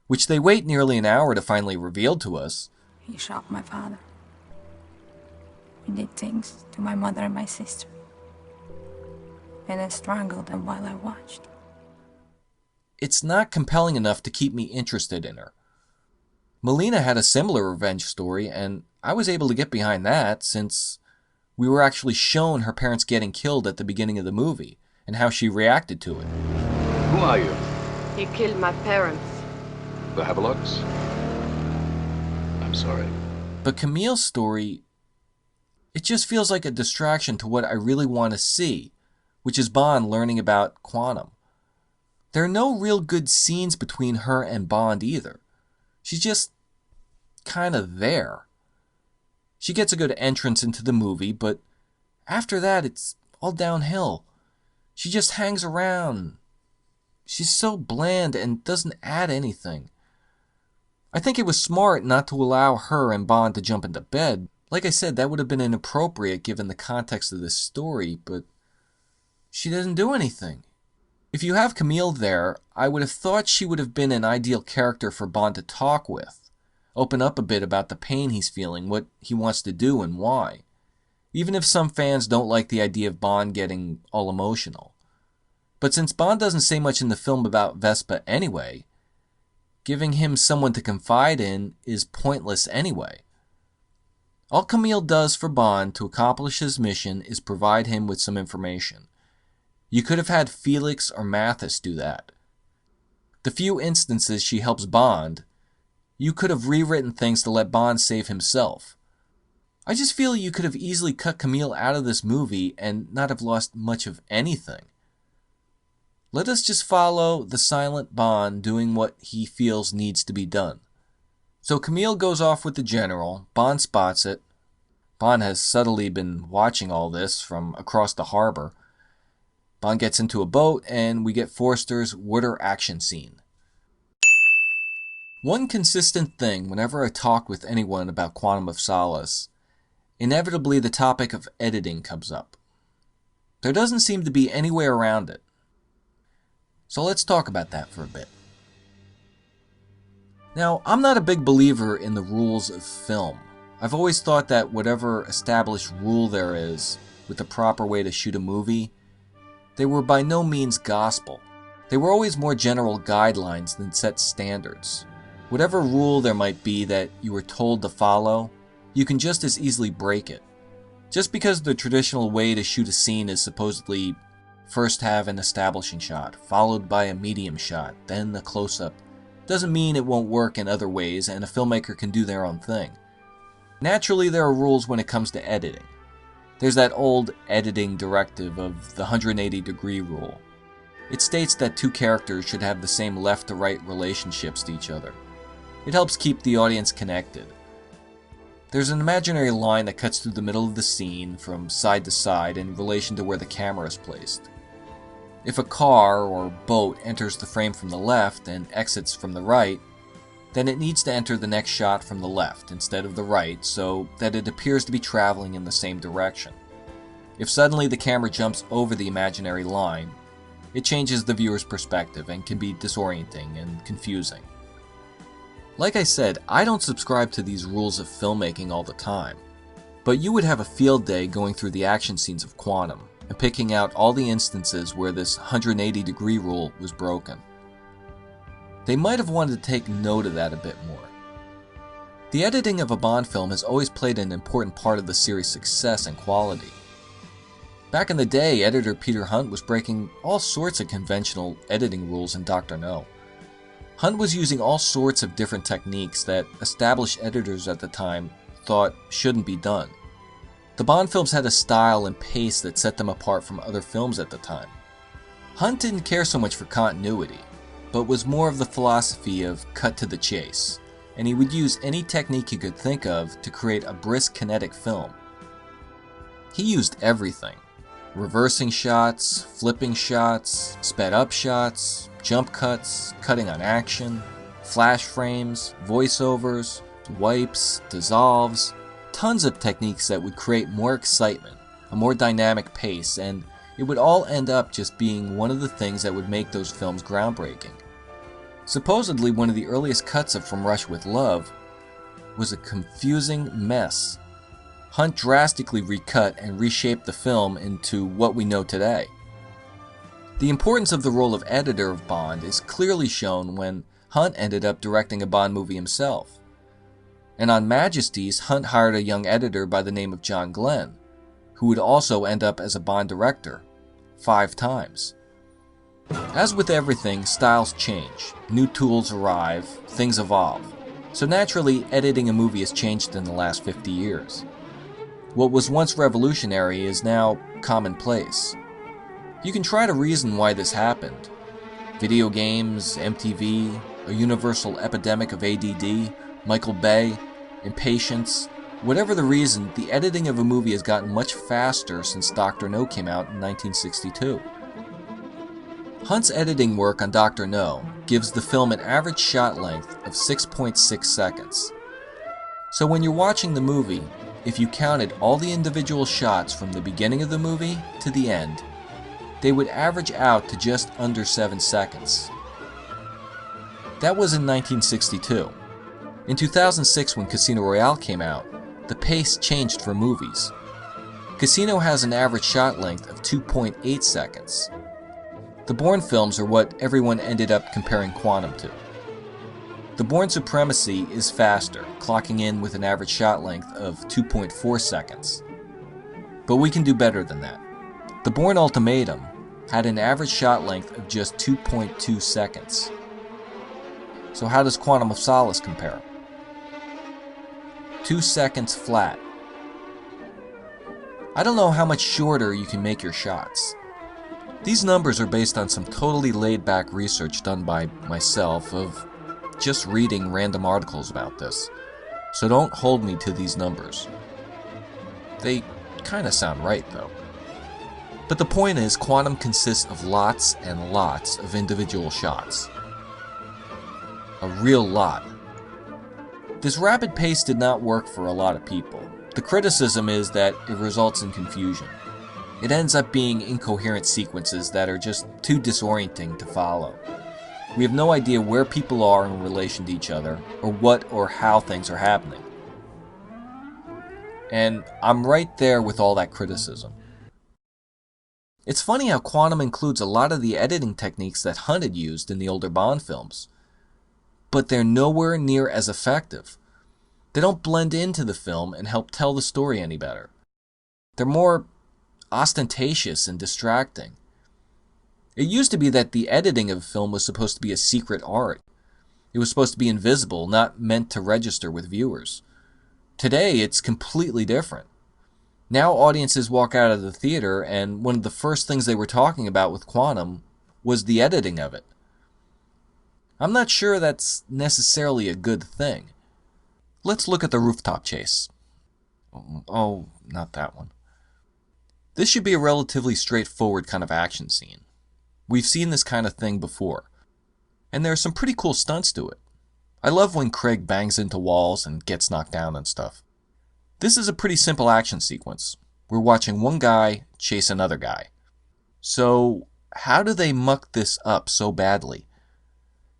which they wait nearly an hour to finally reveal to us. He shot my father. He did things to my mother and my sister. And I strangled them while I watched. It's not compelling enough to keep me interested in her. Melina had a similar revenge story, and I was able to get behind that since we were actually shown her parents getting killed at the beginning of the movie, and how she reacted to it. Who are you? You killed my parents. The Havelocks? I'm sorry. But Camille's story, it just feels like a distraction to what I really want to see, which is Bond learning about Quantum. There are no real good scenes between her and Bond either. She's just kind of there. She gets a good entrance into the movie, but after that it's all downhill. She just hangs around. She's so bland and doesn't add anything. I think it was smart not to allow her and Bond to jump into bed. Like I said, that would have been inappropriate given the context of this story, but she doesn't do anything. If you have Camille there, I would have thought she would have been an ideal character for Bond to talk with. Open up a bit about the pain he's feeling, what he wants to do, and why. Even if some fans don't like the idea of Bond getting all emotional. But since Bond doesn't say much in the film about Vespa anyway, giving him someone to confide in is pointless anyway. All Camille does for Bond to accomplish his mission is provide him with some information. You could have had Felix or Mathis do that. The few instances she helps Bond, you could have rewritten things to let Bond save himself. I just feel you could have easily cut Camille out of this movie and not have lost much of anything. Let us just follow the silent Bond doing what he feels needs to be done. So Camille goes off with the general, Bond spots it. Bond has subtly been watching all this from across the harbor. Bond gets into a boat, and we get Forster's water action scene. One consistent thing whenever I talk with anyone about Quantum of Solace, inevitably the topic of editing comes up. There doesn't seem to be any way around it. So let's talk about that for a bit. Now, I'm not a big believer in the rules of film. I've always thought that whatever established rule there is, with the proper way to shoot a movie, they were by no means gospel. They were always more general guidelines than set standards. Whatever rule there might be that you were told to follow, you can just as easily break it. Just because the traditional way to shoot a scene is supposedly first have an establishing shot, followed by a medium shot, then a close-up, doesn't mean it won't work in other ways and a filmmaker can do their own thing. Naturally, there are rules when it comes to editing. There's that old editing directive of the 180-degree rule. It states that two characters should have the same left-to-right relationships to each other. It helps keep the audience connected. There's an imaginary line that cuts through the middle of the scene from side to side in relation to where the camera is placed. If a car or boat enters the frame from the left and exits from the right, then it needs to enter the next shot from the left instead of the right so that it appears to be traveling in the same direction. If suddenly the camera jumps over the imaginary line, it changes the viewer's perspective and can be disorienting and confusing. Like I said, I don't subscribe to these rules of filmmaking all the time, but you would have a field day going through the action scenes of Quantum and picking out all the instances where this 180-degree rule was broken. They might have wanted to take note of that a bit more. The editing of a Bond film has always played an important part of the series' success and quality. Back in the day, editor Peter Hunt was breaking all sorts of conventional editing rules in Dr. No. Hunt was using all sorts of different techniques that established editors at the time thought shouldn't be done. The Bond films had a style and pace that set them apart from other films at the time. Hunt didn't care so much for continuity, but was more of the philosophy of cut to the chase, and he would use any technique he could think of to create a brisk kinetic film. He used everything: reversing shots, flipping shots, sped up shots, jump cuts, cutting on action, flash frames, voiceovers, wipes, dissolves, tons of techniques that would create more excitement, a more dynamic pace, and it would all end up just being one of the things that would make those films groundbreaking. Supposedly, one of the earliest cuts of From Russia with Love was a confusing mess. Hunt drastically recut and reshaped the film into what we know today. The importance of the role of editor of Bond is clearly shown when Hunt ended up directing a Bond movie himself. And on Majesties, Hunt hired a young editor by the name of John Glenn, who would also end up as a Bond director, 5 times. As with everything, styles change, new tools arrive, things evolve. So naturally, editing a movie has changed in the last 50 years. What was once revolutionary is now commonplace. You can try to reason why this happened. Video games, MTV, a universal epidemic of ADD, Michael Bay, impatience. Whatever the reason, the editing of a movie has gotten much faster since Dr. No came out in 1962. Hunt's editing work on Dr. No gives the film an average shot length of 6.6 seconds. So when you're watching the movie, if you counted all the individual shots from the beginning of the movie to the end, they would average out to just under 7 seconds. That was in 1962. In 2006, when Casino Royale came out, the pace changed for movies. Casino has an average shot length of 2.8 seconds. The Bourne films are what everyone ended up comparing Quantum to. The Bourne Supremacy is faster, clocking in with an average shot length of 2.4 seconds. But we can do better than that. The Bourne Ultimatum had an average shot length of just 2.2 seconds. So how does Quantum of Solace compare? 2 seconds flat. I don't know how much shorter you can make your shots. These numbers are based on some totally laid-back research done by myself of just reading random articles about this. So don't hold me to these numbers. They kinda sound right though. But the point is, Quantum consists of lots and lots of individual shots. A real lot. This rapid pace did not work for a lot of people. The criticism is that it results in confusion. It ends up being incoherent sequences that are just too disorienting to follow. We have no idea where people are in relation to each other, or what or how things are happening. And I'm right there with all that criticism. It's funny how Quantum includes a lot of the editing techniques that Hunt had used in the older Bond films, but they're nowhere near as effective. They don't blend into the film and help tell the story any better. They're more ostentatious and distracting. It used to be that the editing of a film was supposed to be a secret art. It was supposed to be invisible, not meant to register with viewers. Today, it's completely different. Now audiences walk out of the theater and one of the first things they were talking about with Quantum was the editing of it. I'm not sure that's necessarily a good thing. Let's look at the rooftop chase. Oh, not that one. This should be a relatively straightforward kind of action scene. We've seen this kind of thing before, and there are some pretty cool stunts to it. I love when Craig bangs into walls and gets knocked down and stuff. This is a pretty simple action sequence. We're watching one guy chase another guy. So, how do they muck this up so badly?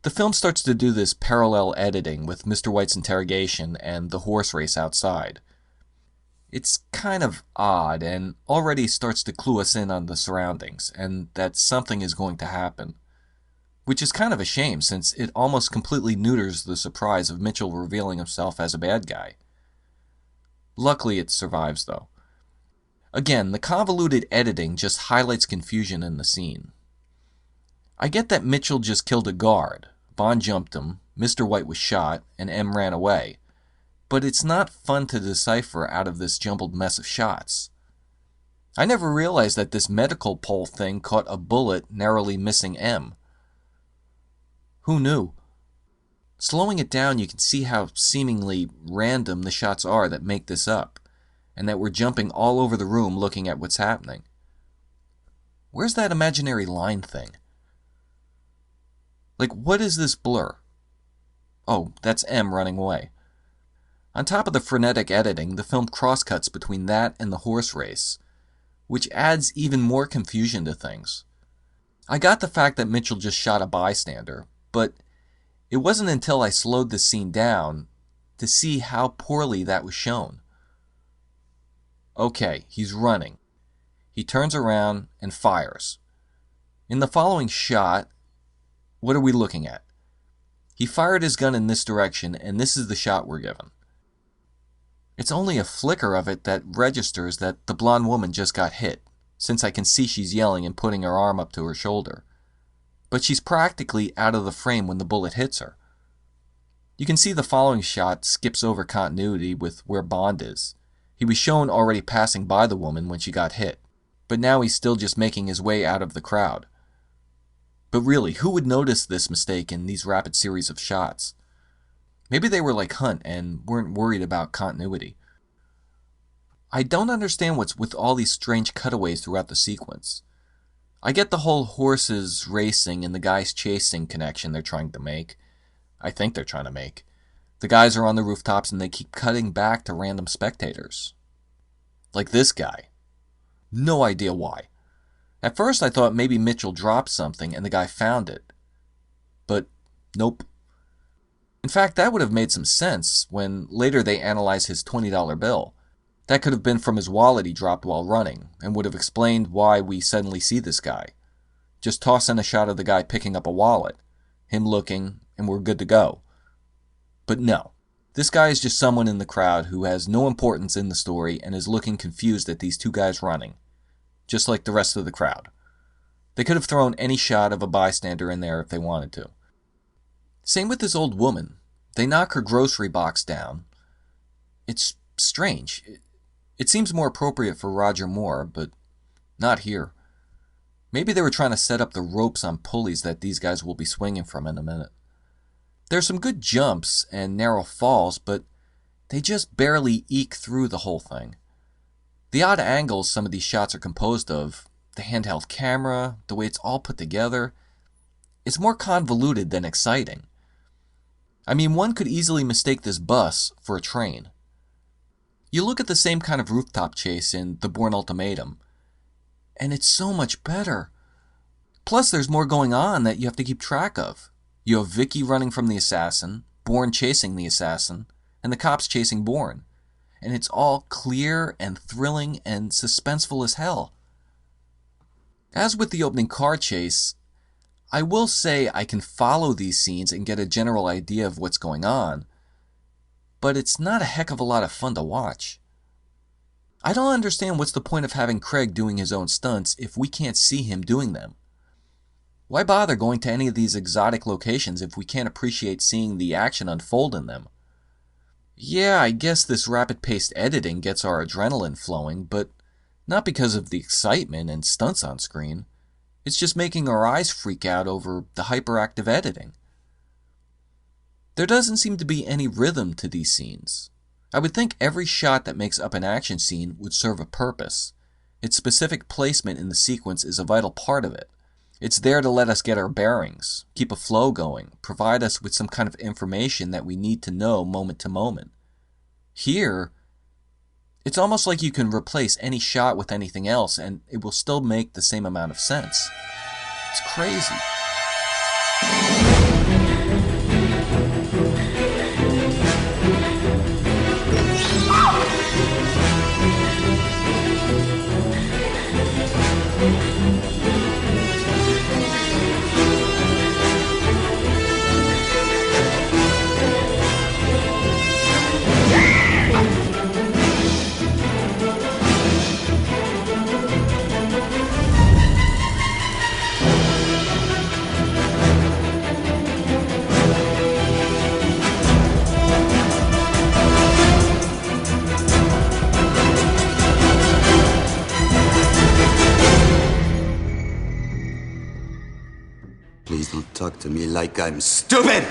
The film starts to do this parallel editing with Mr. White's interrogation and the horse race outside. It's kind of odd and already starts to clue us in on the surroundings and that something is going to happen. Which is kind of a shame since it almost completely neuters the surprise of Mitchell revealing himself as a bad guy. Luckily it survives though. Again, the convoluted editing just highlights confusion in the scene. I get that Mitchell just killed a guard, Bond jumped him, Mr. White was shot, and M ran away. But it's not fun to decipher out of this jumbled mess of shots. I never realized that this medical pole thing caught a bullet narrowly missing M. Who knew? Slowing it down, you can see how seemingly random the shots are that make this up, and that we're jumping all over the room looking at what's happening. Where's that imaginary line thing? Like, what is this blur? Oh, that's M running away. On top of the frenetic editing, the film crosscuts between that and the horse race, which adds even more confusion to things. I got the fact that Mitchell just shot a bystander, but it wasn't until I slowed the scene down to see how poorly that was shown. Okay, he's running. He turns around and fires. In the following shot, what are we looking at? He fired his gun in this direction, and this is the shot we're given. It's only a flicker of it that registers that the blonde woman just got hit, since I can see she's yelling and putting her arm up to her shoulder. But she's practically out of the frame when the bullet hits her. You can see the following shot skips over continuity with where Bond is. He was shown already passing by the woman when she got hit, but now he's still just making his way out of the crowd. But really, who would notice this mistake in these rapid series of shots? Maybe they were like Hunt and weren't worried about continuity. I don't understand what's with all these strange cutaways throughout the sequence. I get the whole horses racing and the guys chasing connection they're trying to make. I think they're trying to make. The guys are on the rooftops and they keep cutting back to random spectators. Like this guy. No idea why. At first I thought maybe Mitchell dropped something and the guy found it. But nope. In fact, that would have made some sense when later they analyze his $20 bill. That could have been from his wallet he dropped while running, and would have explained why we suddenly see this guy. Just toss in a shot of the guy picking up a wallet, him looking, and we're good to go. But no. This guy is just someone in the crowd who has no importance in the story and is looking confused at these two guys running. Just like the rest of the crowd. They could have thrown any shot of a bystander in there if they wanted to. Same with this old woman. They knock her grocery box down. It's strange. It seems more appropriate for Roger Moore, but not here. Maybe they were trying to set up the ropes on pulleys that these guys will be swinging from in a minute. There's some good jumps and narrow falls, but they just barely eke through the whole thing. The odd angles some of these shots are composed of, the handheld camera, the way it's all put together, it's more convoluted than exciting. I mean, one could easily mistake this bus for a train. You look at the same kind of rooftop chase in The Bourne Ultimatum, and it's so much better. Plus, there's more going on that you have to keep track of. You have Vicky running from the assassin, Bourne chasing the assassin, and the cops chasing Bourne. And it's all clear and thrilling and suspenseful as hell. As with the opening car chase, I will say I can follow these scenes and get a general idea of what's going on, but it's not a heck of a lot of fun to watch. I don't understand what's the point of having Craig doing his own stunts if we can't see him doing them. Why bother going to any of these exotic locations if we can't appreciate seeing the action unfold in them? Yeah, I guess this rapid-paced editing gets our adrenaline flowing, but not because of the excitement and stunts on screen. It's just making our eyes freak out over the hyperactive editing. There doesn't seem to be any rhythm to these scenes. I would think every shot that makes up an action scene would serve a purpose. Its specific placement in the sequence is a vital part of it. It's there to let us get our bearings, keep a flow going, provide us with some kind of information that we need to know moment to moment. Here, it's almost like you can replace any shot with anything else and it will still make the same amount of sense. It's crazy. Please don't talk to me like I'm stupid!